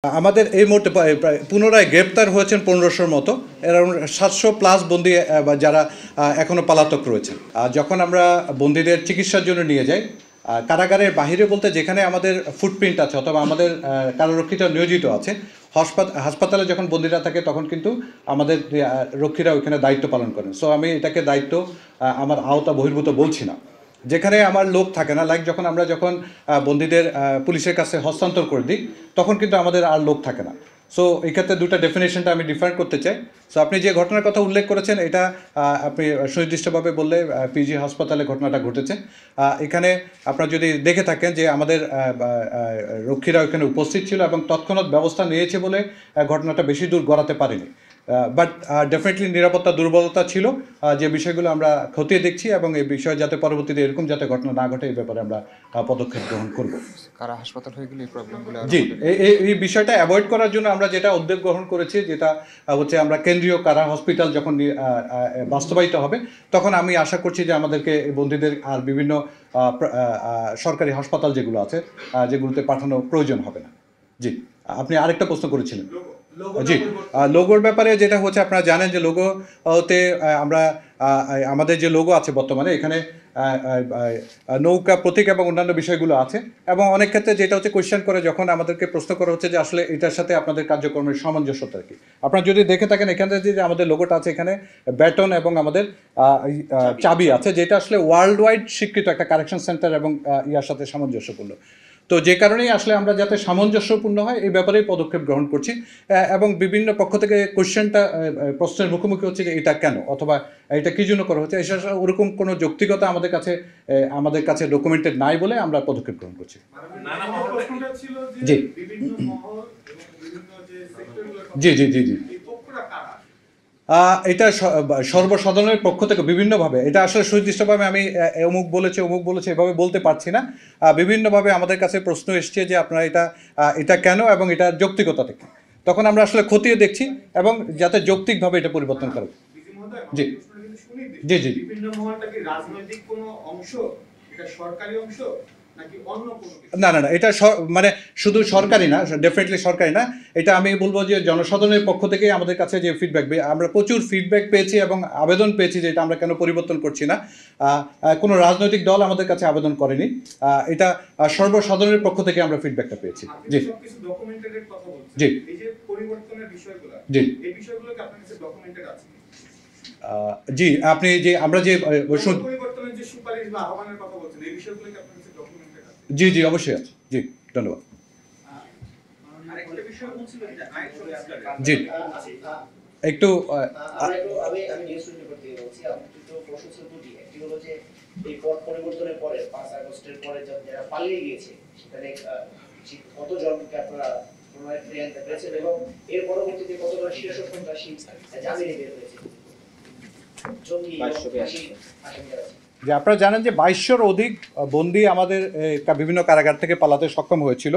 আমাদের এই মুহূর্তে প্রায় পুনরায় গ্রেপ্তার হয়েছেন 1500-র মতো, অ্যারাউন্ড 700+ বন্দী যারা এখনও পলাতক রয়েছেন। যখন আমরা বন্দীদের চিকিৎসার জন্য নিয়ে যাই, কারাগারের বাহিরে বলতে যেখানে আমাদের ফুটপ্রিন্ট আছে অথবা আমাদের কারারক্ষীরা নিয়োজিত আছে, হাসপাতালে যখন বন্দীরা থাকে তখন কিন্তু আমাদের রক্ষীরা ওইখানে দায়িত্ব পালন করেন। সো আমি এটাকে দায়িত্ব আমার আওতা বহির্ভূত বলছি না। যেখানে আমার লোক থাকে না, লাইক যখন বন্দীদের পুলিশের কাছে হস্তান্তর করে দিই তখন কিন্তু আমাদের আর লোক থাকে না। সো এই ক্ষেত্রে দুটো ডেফিনেশনটা আমি ডিফারেন্ট করতে চাই। সো আপনি যে ঘটনার কথা উল্লেখ করেছেন এটা আপনি সুনির্দিষ্টভাবে বললে পিজি হাসপাতালে ঘটনাটা ঘটেছে। এখানে আপনারা যদি দেখে থাকেন যে আমাদের রক্ষীরা ওইখানে উপস্থিত ছিল এবং তৎক্ষণাৎ ব্যবস্থা নিয়েছে বলে ঘটনাটা বেশি দূর গড়াতে পারেনি। বাট ডেফিনেটলি নিরাপত্তা দুর্বলতা ছিল, যে বিষয়গুলো আমরা খতিয়ে দেখছি এবং এই বিষয়ে যাতে পরবর্তীতে এরকম যাতে ঘটনা না ঘটে এই ব্যাপারে আমরা পদক্ষেপ গ্রহণ করব। কারা হাসপাতাল হয়ে গেলে এই প্রবলেমগুলো জি, এই বিষয়টা অ্যাভয়েড করার জন্য আমরা যেটা উদ্যোগ গ্রহণ করেছি, যেটা হচ্ছে আমরা কেন্দ্রীয় কারা হসপিটাল যখন বাস্তবায়িত হবে তখন আমি আশা করছি যে আমাদেরকে বন্দীদের আর বিভিন্ন সরকারি হাসপাতাল যেগুলো আছে যেগুলোতে পাঠানো প্রয়োজন হবে না। জি, আপনি আরেকটা প্রশ্ন করেছিলেন। জি, লোগোর ব্যাপারে যেটা হচ্ছে আপনারা জানেন যে লোগোতে আমরা আমাদের যে লোগো আছে বর্তমানে এখানে নৌকা প্রতীক এবং অন্যান্য বিষয়গুলো আছে, এবং অনেক ক্ষেত্রে যেটা হচ্ছে কোয়েশ্চেন করে যখন আমাদেরকে প্রশ্ন করা হচ্ছে যে আসলে এটার সাথে আপনাদের কার্যক্রমের সামঞ্জস্যতা কি। আপনারা যদি দেখে থাকেন এখানে যে আমাদের লোগোটা আছে, এখানে ব্যাটন এবং আমাদের চাবি আছে, যেটা আসলে ওয়ার্ল্ড ওয়াইড স্বীকৃত একটা কারেকশন সেন্টার এবং ইয়ার সাথে সামঞ্জস্যপূর্ণ। তো যে কারণেই আসলে আমরা যাতে সামঞ্জস্যপূর্ণ হয় এই ব্যাপারেই পদক্ষেপ গ্রহণ করছি, এবং বিভিন্ন পক্ষ থেকে প্রশ্নের মুখোমুখি হচ্ছে যে এটা কেন অথবা এটা কী জন্য করা হচ্ছে, ওরকম কোনো যৌক্তিকতা আমাদের কাছে ডকুমেন্টেড নাই বলে আমরা পদক্ষেপ গ্রহণ করছি। জি জি জি জি জি এটা সর্বসাধারণের পক্ষ থেকে বিভিন্নভাবে, এটা আসলে সুনির্দিষ্টভাবে আমি অমুক বলেছে এভাবে বলতে পারছি না। বিভিন্নভাবে আমাদের কাছে প্রশ্ন এসছে যে আপনারা এটা কেন এবং এটা যৌক্তিকতা থেকে, তখন আমরা আসলে খতিয়ে দেখছি এবং যাতে যৌক্তিকভাবে এটা পরিবর্তন করে। জি জি জি রাজনৈতিক কোনো অংশ, এটা সরকারি অংশ না, এটা মানে শুধু সরকারি না, ডেফিনেটলি সরকারি না। এটা আমি বলবো যে জনসাধারণের পক্ষ থেকে আমাদের কাছে যে ফিডব্যাক, আমরা প্রচুর ফিডব্যাক পেয়েছি এবং আবেদন পেয়েছি যে এটা আমরা কেন পরিবর্তন করছি না। কোনো রাজনৈতিক দল আমাদের কাছে আবেদন করেনি, এটা সর্বসাধারণের পক্ষ থেকে আমরা ফিডব্যাকটা পেয়েছি। জি জি জি জি, আপনি যে আমরা যে জি জি অবশ্যই আছে। জি, ধন্যবাদ। জি, একটু পরিবর্তনের পরে 5 আগস্টের পরে যারা পালিয়ে গিয়েছে সেখানে কতজনকে আপনারা ফিরিয়ে আনতে পেরেছেন এবং এর পরবর্তীতে কতজন শীর্ষ সন্ত্রাসী জামিনে বের হয়েছে? যে আপনারা জানেন যে 2200-র অধিক বন্দী আমাদের বিভিন্ন কারাগার থেকে পালাতে সক্ষম হয়েছিল।